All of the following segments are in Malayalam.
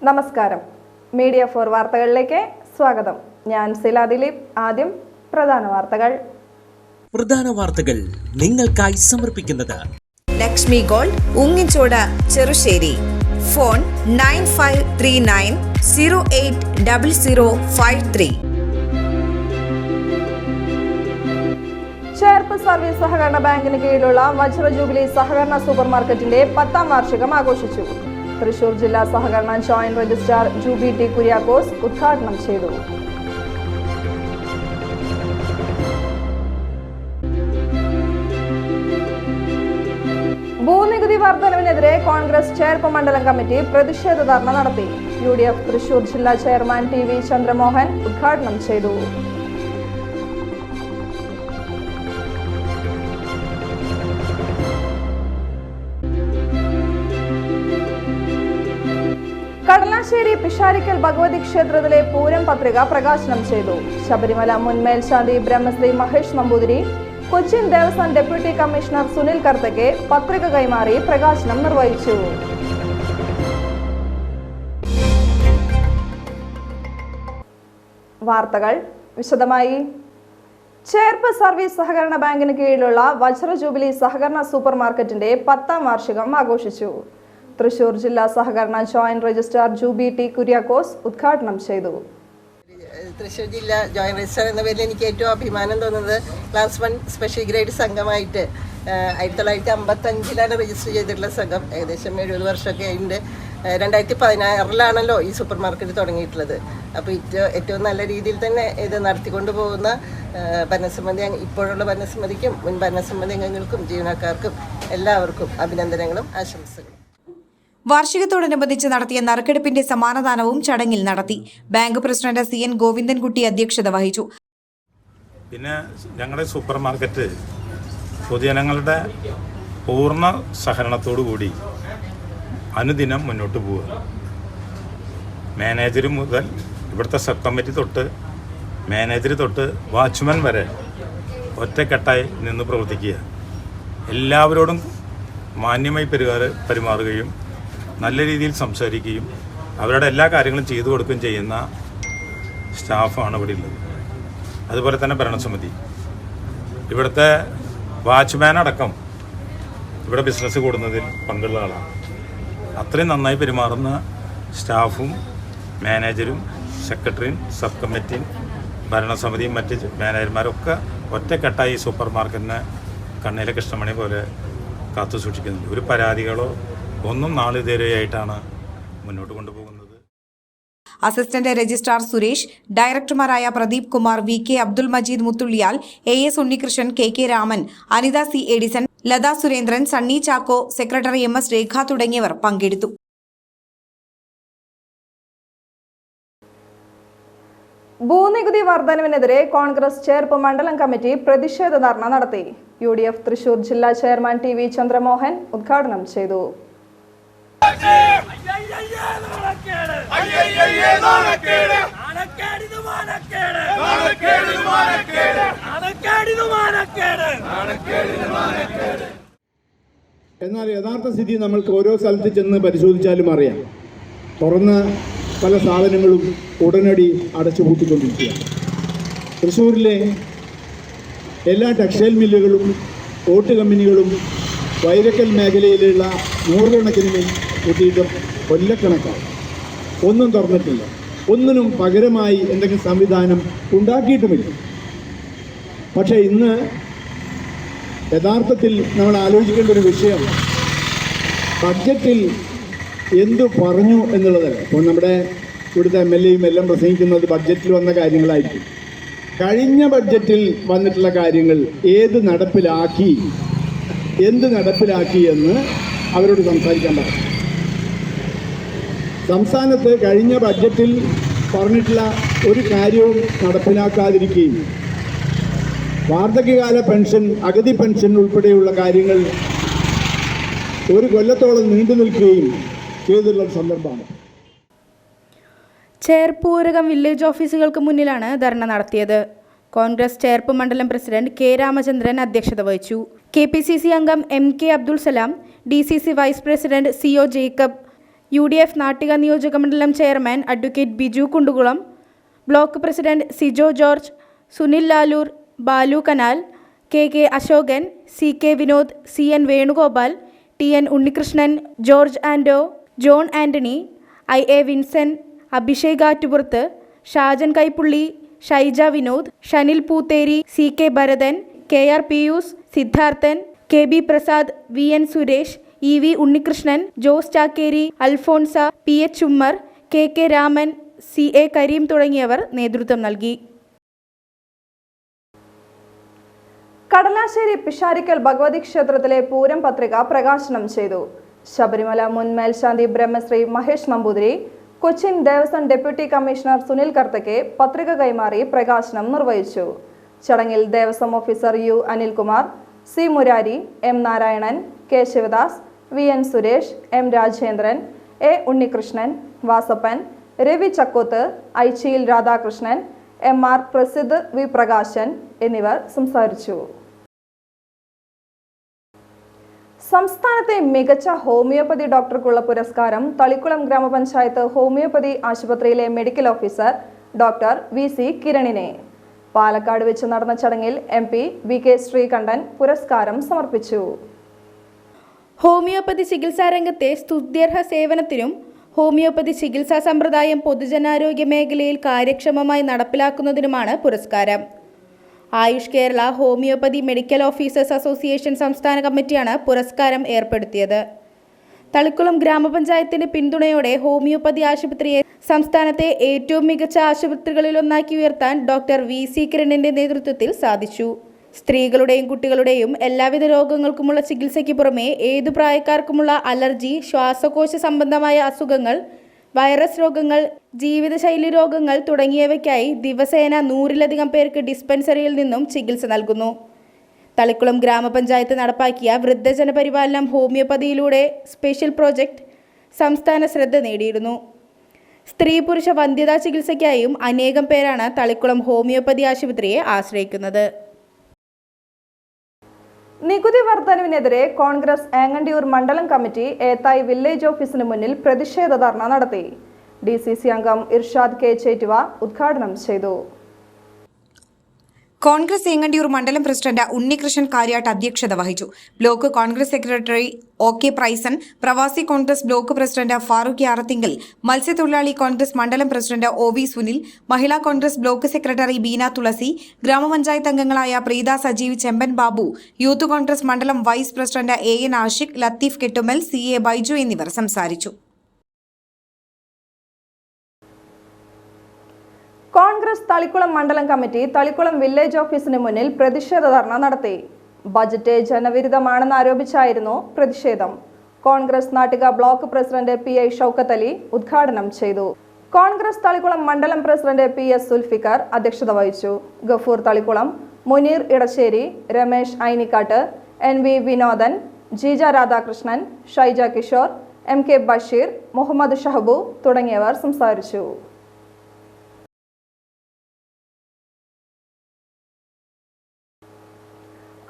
നമസ്കാരം. മീഡിയ 4 വാർത്തകളിലേക്ക് സ്വാഗതം. ഞാൻ സില ദിലീപ്. ആദ്യം പ്രധാന വാർത്തകൾ നിങ്ങൾക്കായി സമർപ്പിക്കുന്നത് Lakshmi gold, Ungichode, Cherussery. Phone 9539080053. Cherpu service സഹകരണ ബാങ്കിന് കീഴിലുള്ള വജ്ര ജൂബിലി സഹകരണ സൂപ്പർമാർക്കറ്റിന്റെ 10ാം വാർഷികം ആഘോഷിച്ചു. തൃശൂർ ജില്ലാ സഹകരണ joint registrar Juby T Kuriakose ഉദ്ഘാടനം ചെയ്തു. ഭൂനികുതി വർധനവിനെതിരെ കോൺഗ്രസ് ചേർപ്പ് മണ്ഡലം കമ്മിറ്റി പ്രതിഷേധ ധർണ നടത്തി. UDF തൃശൂർ ജില്ലാ ചെയർമാൻ TV ചന്ദ്രമോഹൻ ഉദ്ഘാടനം ചെയ്തു. കടലാശ്ശേരി പിഷാരിക്കൽ ഭഗവതി ക്ഷേത്രത്തിലെ പൂരം പത്രിക പ്രകാശനം ചെയ്തു. ശബരിമല മുൻ മേൽശാന്തി ബ്രഹ്മശ്രീ മഹേഷ് നമ്പൂതിരി, കൊച്ചിൻ ദേവസ്വം ഡെപ്യൂട്ടി കമ്മീഷണർ സുനിൽ കർത്തയ്ക്ക് പത്രിക കൈമാറി പ്രകാശനം നിർവഹിച്ചു. വാർത്തകൾ വിശദമായി. ചേർപ്പ് സർവീസ് സഹകരണ ബാങ്കിന് കീഴിലുള്ള വജ്ര ജൂബിലി സഹകരണ സൂപ്പർമാർക്കറ്റിന്റെ 10ാം വാർഷികം ആഘോഷിച്ചു. തൃശൂർ ജില്ലാ സഹകരണ joint registrar Juby T Kuriakose ഉദ്ഘാടനം ചെയ്തു. തൃശ്ശൂർ ജില്ലാ ജോയിന്റ് രജിസ്ട്രാർ എന്ന പേരിൽ എനിക്ക് ഏറ്റവും അഭിമാനം തോന്നുന്നത് ക്ലാസ് 1 സ്പെഷ്യൽ ഗ്രേഡ് സംഘമായിട്ട് 1955 രജിസ്റ്റർ ചെയ്തിട്ടുള്ള സംഘം ഏകദേശം 70 വർഷമൊക്കെ അതിൻ്റെ 2016 ഈ സൂപ്പർ മാർക്കറ്റ് തുടങ്ങിയിട്ടുള്ളത്. അപ്പോൾ ഏറ്റവും നല്ല രീതിയിൽ തന്നെ ഇത് നടത്തിക്കൊണ്ടു പോകുന്ന ഭരണസമിതി, ഇപ്പോഴുള്ള ഭരണസമിതിക്കും മുൻ ഭരണസമിതി അംഗങ്ങൾക്കും ജീവനക്കാർക്കും എല്ലാവർക്കും അഭിനന്ദനങ്ങളും ആശംസകളും. വാർഷികത്തോടനുബന്ധിച്ച് നടത്തിയ നറുക്കെടുപ്പിന്റെ സമ്മാനദാനവും ചടങ്ങിൽ നടത്തി. ബാങ്ക് പ്രസിഡന്റ് CN ഗോവിന്ദൻകുട്ടി അധ്യക്ഷത വഹിച്ചു. പിന്നെ ഞങ്ങളുടെ സൂപ്പർ മാർക്കറ്റ് പൊതുജനങ്ങളുടെ പൂർണ്ണ സഹകരണത്തോടു കൂടി അനുദിനം മുന്നോട്ട് പോവുക. മാനേജർ മുതൽ ഇവിടുത്തെ സബ് കമ്മിറ്റി തൊട്ട് മാനേജർ തൊട്ട് വാച്ച്മാൻ വരെ ഒറ്റക്കെട്ടായി നിന്ന് പ്രവർത്തിക്കുക. എല്ലാവരോടും മാന്യമായി പെരുമാറുകയും നല്ല രീതിയിൽ സംസാരിക്കുകയും അവരുടെ എല്ലാ കാര്യങ്ങളും ചെയ്തു കൊടുക്കുകയും ചെയ്യുന്ന സ്റ്റാഫാണ് ഇവിടെ ഉള്ളത്. അതുപോലെ തന്നെ ഭരണസമിതി, ഇവിടുത്തെ വാച്ച്മാൻ അടക്കം ഇവിടെ ബിസിനസ് കൂടുന്നതിൽ പങ്കുള്ള ആളാണ്. അത്രയും നന്നായി പെരുമാറുന്ന സ്റ്റാഫും മാനേജരും സെക്രട്ടറിയും സബ് കമ്മിറ്റിയും ഭരണസമിതിയും മറ്റ് മാനേജർമാരൊക്കെ ഒറ്റക്കെട്ടായി ഈ സൂപ്പർ മാർക്കറ്റിനെ കണ്ണിലെ കൃഷ്ണമണി പോലെ കാത്തു സൂക്ഷിക്കുന്നുണ്ട്. ഒരു പരാതികളോ ഒന്നും നാളിതുവരെയായിട്ടാണ് മുന്നോട്ട് കൊണ്ടുപോകുന്നത്. അസിസ്റ്റന്റ് രജിസ്ട്രാർ സുരേഷ്, ഡയറക്ടർമാരായ Pradeep Kumar, VK Abdul Majeed Muthulliyal, AS Unnikrishnan, KK Raman, Anitha C Edison, Latha Surendran, Sunny Chacko, secretary MS Rekha തുടങ്ങിയവർ പങ്കെടുത്തു. ഭൂനികുതി വർധനവിനെതിരെ കോൺഗ്രസ് ചേർപ്പ് മണ്ഡലം കമ്മിറ്റി പ്രതിഷേധ ധർണ നടത്തി. UDF തൃശൂർ ജില്ലാ ചെയർമാൻ TV ചന്ദ്രമോഹൻ ഉദ്ഘാടനം ചെയ്തു. എന്നാൽ യഥാർത്ഥ സ്ഥിതി നമ്മൾക്ക് ഓരോ സ്ഥലത്ത് ചെന്ന് പരിശോധിച്ചാലും അറിയാം. തുറന്ന പല സ്ഥാപനങ്ങളും ഉടനടി അടച്ചുപൂട്ടിക്കൊണ്ടിരിക്കുകയാണ്. തൃശ്ശൂരിലെ എല്ലാ ടെക്സ്റ്റൈൽ മില്ലുകളും ഓട്ട് കമ്പനികളും വൈരക്കൽ മേഖലയിലുള്ള നൂറുകണക്കിന് കൂട്ടിയിട്ടും കൊല്ലക്കണക്കാണ്. ഒന്നും തുറന്നിട്ടില്ല. ഒന്നിനും പകരമായി എന്തെങ്കിലും സംവിധാനം ഉണ്ടാക്കിയിട്ടുമില്ല. പക്ഷേ ഇന്ന് യഥാർത്ഥത്തിൽ നമ്മൾ ആലോചിക്കേണ്ട ഒരു വിഷയം ബഡ്ജറ്റിൽ എന്തു പറഞ്ഞു എന്നുള്ളതല്ല. ഇപ്പോൾ നമ്മുടെ ഇവിടുത്തെ MLAയും എല്ലാം പ്രസംഗിക്കുന്നത് ബഡ്ജറ്റിൽ വന്ന കാര്യങ്ങളായിരിക്കും. കഴിഞ്ഞ ബഡ്ജറ്റിൽ വന്നിട്ടുള്ള കാര്യങ്ങൾ എന്ത് നടപ്പിലാക്കി എന്ന് അവരോട് സംസാരിക്കാൻ പറഞ്ഞു. സംസ്ഥാനത്ത് കഴിഞ്ഞ ബഡ്ജറ്റിൽ പറഞ്ഞിട്ടുള്ള ഒരു കാര്യവും നടപ്പിലാക്കാതിരിക്കുകയും വാർദ്ധക്യകാല പെൻഷൻ, അഗതി പെൻഷൻ ഉൾപ്പെടെയുള്ള കാര്യങ്ങൾ ഒരു കൊല്ലത്തോളം നീണ്ടു നിൽക്കുകയും ചെയ്തിട്ടുള്ള സന്ദർഭമാണ്. ചേർപ്പൂരകം വില്ലേജ് ഓഫീസുകൾക്ക് മുന്നിലാണ് ധർണ നടത്തിയത്. കോൺഗ്രസ് ചേർപ്പ് മണ്ഡലം പ്രസിഡന്റ് K രാമചന്ദ്രൻ അധ്യക്ഷത വഹിച്ചു. KPCC അംഗം MK Abdul Salam, DCC vice president CO Jacob, UDF Nattika നിയോജക മണ്ഡലം chairman advocate Biju Kundukulam, block president Sijo George, Sunil Lalur, Balu Kanal, KK Ashokan, CK Vinod, CN Venugopal, TN Unnikrishnan, George Ando, John Antony, IA Vincent, Abhishek Attupurath, Shajan Kaipully, Shaija Vinod, Shanil Pootheri, CK Bharathan, KR Pius, Siddharthan, KB Prasad, VN Suresh, EV Unnikrishnan, Jose Chakkery, Alphonsa, PH Ummer, KK Raman, CA Kareem തുടങ്ങിയവർ നേതൃത്വം നൽകി. കടലാശ്ശേരി പിഷാരിക്കൽ ഭഗവതി ക്ഷേത്രത്തിലെ പൂരം പത്രിക പ്രകാശനം ചെയ്തു. ശബരിമല മുൻ മേൽശാന്തി ബ്രഹ്മശ്രീ മഹേഷ് നമ്പൂതിരി, കൊച്ചിൻ ദേവസ്വം ഡെപ്യൂട്ടി കമ്മീഷണർ സുനിൽ കർത്തയ്ക്ക് പത്രിക കൈമാറി പ്രകാശനം നിർവഹിച്ചു. ചടങ്ങിൽ Devaswom officer U Anilkumar, C Murari, M Narayanan, K Sivadas, VN Suresh, M Rajendran, A Unnikrishnan, Vasappan, Ravi Chakkoth, ഐച്ചിയിൽ രാധാകൃഷ്ണൻ, MR പ്രസിദ്ധ്, V പ്രകാശൻ എന്നിവർ സംസാരിച്ചു. സംസ്ഥാനത്തെ മികച്ച ഹോമിയോപ്പതി ഡോക്ടർക്കുള്ള പുരസ്കാരം തളിക്കുളം ഗ്രാമപഞ്ചായത്ത് ഹോമിയോപ്പതി ആശുപത്രിയിലെ മെഡിക്കൽ ഓഫീസർ ഡോക്ടർ VC കിരണിനെ. പാലക്കാട് വെച്ച് നടന്ന ചടങ്ങിൽ MP VK ശ്രീകണ്ഠൻ പുരസ്കാരം സമർപ്പിച്ചു. ഹോമിയോപ്പതി ചികിത്സാ രംഗത്തെ സ്തുത്യർഹ സേവനത്തിനും ഹോമിയോപ്പതി ചികിത്സാ സമ്പ്രദായം പൊതുജനാരോഗ്യ മേഖലയിൽ കാര്യക്ഷമമായി നടപ്പിലാക്കുന്നതിനുമാണ് പുരസ്കാരം. AYUSH Kerala homoeopathy medical officers association സംസ്ഥാന കമ്മിറ്റിയാണ് പുരസ്കാരം ഏർപ്പെടുത്തിയത്. തളിക്കുളം ഗ്രാമപഞ്ചായത്തിന്റെ പിന്തുണയോടെ ഹോമിയോപ്പതി ആശുപത്രിയെ സംസ്ഥാനത്തെ ഏറ്റവും മികച്ച ആശുപത്രികളിലൊന്നാക്കി ഉയർത്താൻ ഡോക്ടർ VC കിരണിന്റെ നേതൃത്വത്തിൽ സാധിച്ചു. സ്ത്രീകളുടെയും കുട്ടികളുടെയും എല്ലാവിധ രോഗങ്ങൾക്കുമുള്ള ചികിത്സയ്ക്ക് പുറമെ ഏതു പ്രായക്കാർക്കുമുള്ള അലർജി, ശ്വാസകോശ സംബന്ധമായ അസുഖങ്ങൾ, വൈറസ് രോഗങ്ങൾ, ജീവിതശൈലി രോഗങ്ങൾ തുടങ്ങിയവയ്ക്കായി ദിവസേന 100-ലധികം പേർക്ക് ഡിസ്പെൻസറിയിൽ നിന്നും ചികിത്സ നൽകുന്നു. തളിക്കുളം ഗ്രാമപഞ്ചായത്ത് നടപ്പാക്കിയ വൃദ്ധജന പരിപാലനം ഹോമിയോപ്പതിയിലൂടെ സ്പെഷ്യൽ പ്രോജക്റ്റ് സംസ്ഥാന ശ്രദ്ധ നേടിയിരുന്നു. സ്ത്രീ പുരുഷ വന്ധ്യതാ ചികിത്സയ്ക്കായും അനേകം പേരാണ് തളിക്കുളം ഹോമിയോപ്പതി ആശുപത്രിയെ ആശ്രയിക്കുന്നത്. നികുതി വർധനവിനെതിരെ കോൺഗ്രസ് ആങ്ങണ്ടിയൂർ മണ്ഡലം കമ്മിറ്റി ഏത്തായി വില്ലേജ് ഓഫീസിന് മുന്നിൽ പ്രതിഷേധ ധർണ നടത്തി. DCC അംഗം ഇർഷാദ് K ചേറ്റുവ ഉദ്ഘാടനം ചെയ്തു. കോൺഗ്രസ് ഏങ്ങണ്ടിയൂർ മണ്ഡലം പ്രസിഡന്റ് ഉണ്ണികൃഷ്ണൻ കാര്യാട്ട് അധ്യക്ഷത വഹിച്ചു. ബ്ലോക്ക് കോൺഗ്രസ് സെക്രട്ടറി OK പ്രൈസൺ, പ്രവാസി Congress block president Farooq Arathinkal, മത്സ്യത്തൊഴിലാളി കോൺഗ്രസ് മണ്ഡലം പ്രസിഡന്റ് OV സുനിൽ, മഹിളാ Congress block secretary Beena Thulasi, ഗ്രാമപഞ്ചായത്ത് അംഗങ്ങളായ പ്രീത സജീവ്, ചെമ്പൻ ബാബു, യൂത്ത് കോൺഗ്രസ് മണ്ഡലം vice president AN Ashiq, Latheef Kettumal, CA Baiju എന്നിവർ സംസാരിച്ചു. കോൺഗ്രസ് തളിക്കുളം മണ്ഡലം കമ്മിറ്റി തളിക്കുളം വില്ലേജ് ഓഫീസിന് മുന്നിൽ പ്രതിഷേധ ധർണ നടത്തി. ബജറ്റ് ജനവിരുദ്ധമാണെന്ന് ആരോപിച്ചായിരുന്നു പ്രതിഷേധം. Congress Nattika block president PI Shoukath Ali ഉദ്ഘാടനം ചെയ്തു. കോൺഗ്രസ് തളിക്കുളം മണ്ഡലം പ്രസിഡന്റ് PS സുൽഫിക്കർ അധ്യക്ഷത വഹിച്ചു. ഗഫൂർ തളിക്കുളം, മുനീർ ഇടശ്ശേരി, രമേശ് ഐനിക്കാട്ട്, NV വിനോദൻ, ജീജ രാധാകൃഷ്ണൻ, ഷൈജ കിഷോർ, MK ബഷീർ, മുഹമ്മദ് ഷഹബു തുടങ്ങിയവർ സംസാരിച്ചു.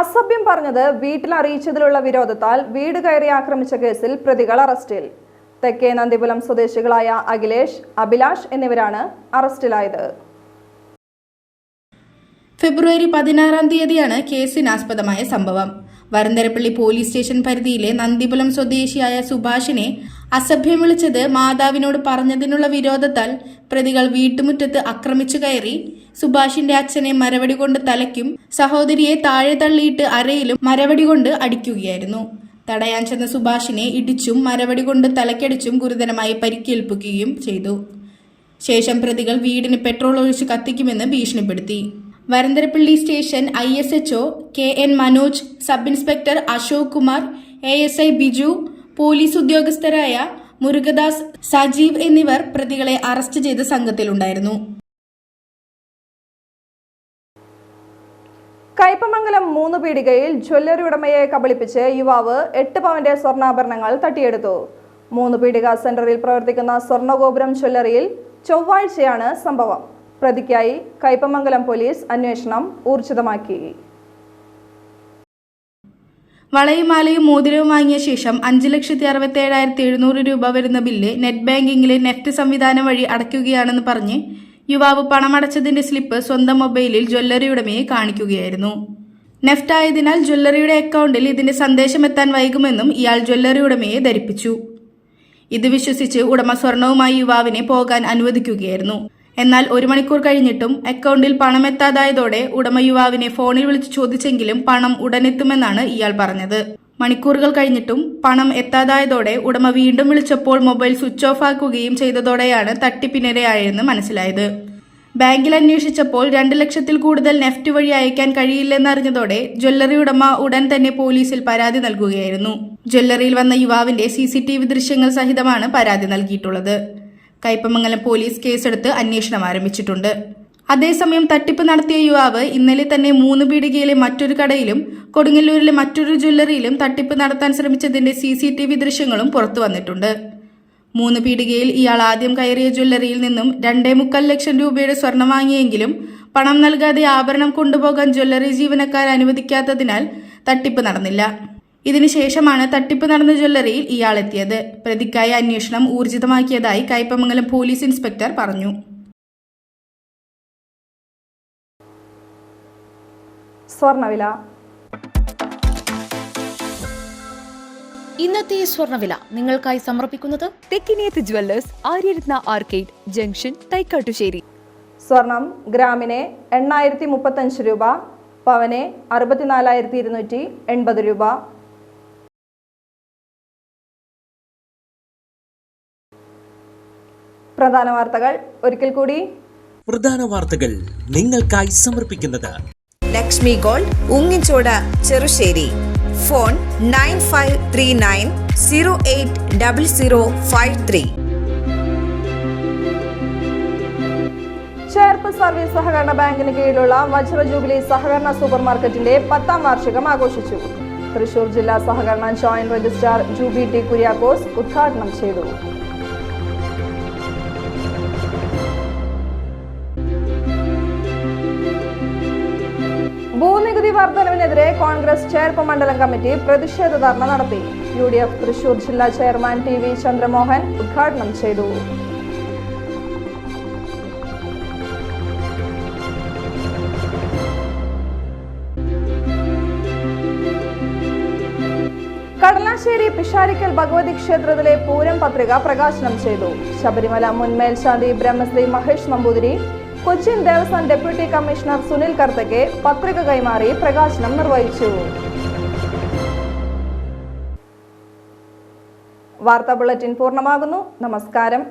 അസഭ്യം പറഞ്ഞത് വീട്ടിൽ അറിയിച്ചതിലുള്ള വിരോധത്താൽ വീട് കയറി ആക്രമിച്ച കേസിൽ പ്രതികൾ അറസ്റ്റിൽ. തെക്കേ നന്ദിപുലം സ്വദേശികളായ അഖിലേഷ്, അഭിലാഷ് എന്നിവരാണ് അറസ്റ്റിലായത്. ഫെബ്രുവരി 16-ാം തീയതിയാണ് കേസിനാസ്പദമായ സംഭവം. വരന്തരപ്പള്ളി പോലീസ് സ്റ്റേഷൻ പരിധിയിലെ നന്ദിപുലം സ്വദേശിയായ സുഭാഷിനെ അസഭ്യം വിളിച്ചത് മാതാവിനോട് പറഞ്ഞതിനുള്ള വിരോധത്താൽ പ്രതികൾ വീട്ടുമുറ്റത്ത് ആക്രമിച്ചു കയറി സുഭാഷിന്റെ അച്ഛനെ മരവടി കൊണ്ട് തലയ്ക്കും സഹോദരിയെ താഴെ തള്ളിയിട്ട് അരയിലും മരവടി കൊണ്ട് അടിക്കുകയായിരുന്നു. തടയാൻ ചെന്ന സുഭാഷിനെ ഇടിച്ചും മരവടി കൊണ്ട് തലക്കടിച്ചും ഗുരുതരമായി പരിക്കേൽപ്പിക്കുകയും ചെയ്തു. ശേഷം പ്രതികൾ വീടിന് പെട്രോൾ ഒഴിച്ച് കത്തിക്കുമെന്ന് ഭീഷണിപ്പെടുത്തി. Varantharappilly station ISHO KN Manoj, sub inspector Ashok Kumar, ASI Biju, police ഉദ്യോഗസ്ഥരായ മുരുകദാസ്, സജീവ് എന്നിവർ പ്രതികളെ അറസ്റ്റ് ചെയ്ത സംഘത്തിലുണ്ടായിരുന്നു. കയ്പമംഗലം 3 പീടികയിൽ ജ്വല്ലറി ഉടമയെ കബളിപ്പിച്ച് യുവാവ് 8 പവന്റെ സ്വർണ്ണാഭരണങ്ങൾ തട്ടിയെടുത്തു. 3 പീടിക സെന്ററിൽ പ്രവർത്തിക്കുന്ന സ്വർണ്ണഗോപുരം ജ്വല്ലറിയിൽ ചൊവ്വാഴ്ചയാണ് സംഭവം. പ്രതിക്കായി കയ്പമംഗലം പോലീസ് അന്വേഷണം ഊർജിതമാക്കി. വളയും മാലയും മോതിരവും വാങ്ങിയ ശേഷം 5,67,700 രൂപ വരുന്ന ബില്ല് നെറ്റ് ബാങ്കിങ്ങിലെ നെഫ്റ്റ് സംവിധാനം വഴി അടയ്ക്കുകയാണെന്ന് പറഞ്ഞ് യുവാവ് പണമടച്ചതിന്റെ സ്ലിപ്പ് സ്വന്തം മൊബൈലിൽ ജ്വല്ലറി ഉടമയെ കാണിക്കുകയായിരുന്നു. നെഫ്റ്റ് ആയതിനാൽ ജ്വല്ലറിയുടെ അക്കൗണ്ടിൽ ഇതിന്റെ സന്ദേശം എത്താൻ വൈകുമെന്നും ഇയാൾ ജ്വല്ലറി ഉടമയെ ധരിപ്പിച്ചു. ഇത് വിശ്വസിച്ച് ഉടമ സ്വർണവുമായി യുവാവിനെ പോകാൻ അനുവദിക്കുകയായിരുന്നു. എന്നാൽ 1 മണിക്കൂർ കഴിഞ്ഞിട്ടും അക്കൗണ്ടിൽ പണം എത്താതായതോടെ ഉടമ യുവാവിനെ ഫോണിൽ വിളിച്ചു ചോദിച്ചെങ്കിലും പണം ഉടനെത്തുമെന്നാണ് ഇയാൾ പറഞ്ഞത്. മണിക്കൂറുകൾ കഴിഞ്ഞിട്ടും പണം എത്താതായതോടെ ഉടമ വീണ്ടും വിളിച്ചപ്പോൾ മൊബൈൽ സ്വിച്ച് ഓഫ് ആക്കുകയും ചെയ്തതോടെയാണ് തട്ടിപ്പിനിരയായെന്ന് മനസ്സിലായത്. ബാങ്കിൽ അന്വേഷിച്ചപ്പോൾ 2 ലക്ഷത്തിൽ കൂടുതൽ നെഫ്റ്റ് വഴി അയക്കാൻ കഴിയില്ലെന്നറിഞ്ഞതോടെ ജ്വല്ലറി ഉടമ ഉടൻ തന്നെ പോലീസിൽ പരാതി നൽകുകയായിരുന്നു. ജ്വല്ലറിയിൽ വന്ന യുവാവിന്റെ CCTV ദൃശ്യങ്ങൾ സഹിതമാണ് പരാതി നൽകിയിട്ടുള്ളത്. കയ്പമംഗലം പോലീസ് കേസെടുത്ത് അന്വേഷണം ആരംഭിച്ചിട്ടുണ്ട്. അതേസമയം തട്ടിപ്പ് നടത്തിയ യുവാവ് ഇന്നലെ തന്നെ 3 പീടികയിലെ മറ്റൊരു കടയിലും കൊടുങ്ങല്ലൂരിലെ മറ്റൊരു ജ്വല്ലറിയിലും തട്ടിപ്പ് നടത്താൻ ശ്രമിച്ചതിന്റെ CCTV ദൃശ്യങ്ങളും പുറത്തു വന്നിട്ടുണ്ട്. 3 പീടികയിൽ ഇയാൾ ആദ്യം കയറിയ ജ്വല്ലറിയിൽ നിന്നും 2.25 ലക്ഷം രൂപയുടെ സ്വർണം വാങ്ങിയെങ്കിലും പണം നൽകാതെ ആഭരണം കൊണ്ടുപോകാൻ ജ്വല്ലറി ജീവനക്കാർ അനുവദിക്കാത്തതിനാൽ തട്ടിപ്പ് നടന്നില്ല. ഇതിനുശേഷമാണ് തട്ടിപ്പ് നടന്ന ജ്വല്ലറിയിൽ ഇയാൾ എത്തിയത്. പ്രതിക്കായി അന്വേഷണം ഊർജിതമാക്കിയതായി കയ്പമംഗലം പോലീസ് ഇൻസ്പെക്ടർ പറഞ്ഞു. സ്വർണ്ണവില. ഇന്നത്തെ സ്വർണ്ണവില നിങ്ങൾക്കായി സമർപ്പിക്കുന്നത് Thekkiniyath jewellers, Aryaratna arcade junction, Thaikattussery. സ്വർണം ഗ്രാമിന് 8,035 രൂപ, പവന് 64,280 രൂപ. പ്രധാന വാർത്തകൾ ഒരിക്കൽ കൂടി. പ്രധാന വാർത്തകൾ നിങ്ങൾക്കായി സമർപ്പിക്കുന്നത് Lakshmi gold, Ungichode, Cherussery. Phone 9539080053. Cherpu service സഹകരണ ബാങ്കിന് കീഴിലുള്ള വജ്ര ജൂബിലി സഹകരണ സൂപ്പർ മാർക്കറ്റിന്റെ 10ാം വാർഷികം ആഘോഷിച്ചു. തൃശൂർ ജില്ലാ സഹകരണ joint registrar Juby T Kuriakose ഉദ്ഘാടനം ചെയ്തു. ഭൂനികുതി വർധനവിനെതിരെ കോൺഗ്രസ് ചേർപ്പ് മണ്ഡലം കമ്മിറ്റി പ്രതിഷേധ ധർണ നടത്തി. UDF തൃശൂർ ജില്ലാ ചെയർമാൻ TV ചന്ദ്രമോഹൻ ഉദ്ഘാടനം ചെയ്തു. കടലാശ്ശേരി പിഷാരിക്കൽ ഭഗവതി ക്ഷേത്രത്തിലെ പൂരം പത്രിക പ്രകാശനം ചെയ്തു. ശബരിമല മുൻ മേൽശാന്തി ബ്രഹ്മശ്രീ മഹേഷ് നമ്പൂതിരി, കൊച്ചിൻ ദേവസ്വം ഡെപ്യൂട്ടി കമ്മീഷണർ സുനിൽ കർത്തയ്ക്ക് പത്രിക കൈമാറി പ്രകാശനം നിർവഹിച്ചു. വാർത്താ ബുള്ളറ്റിൻ പൂർണ്ണമാകുന്നു. നമസ്കാരം.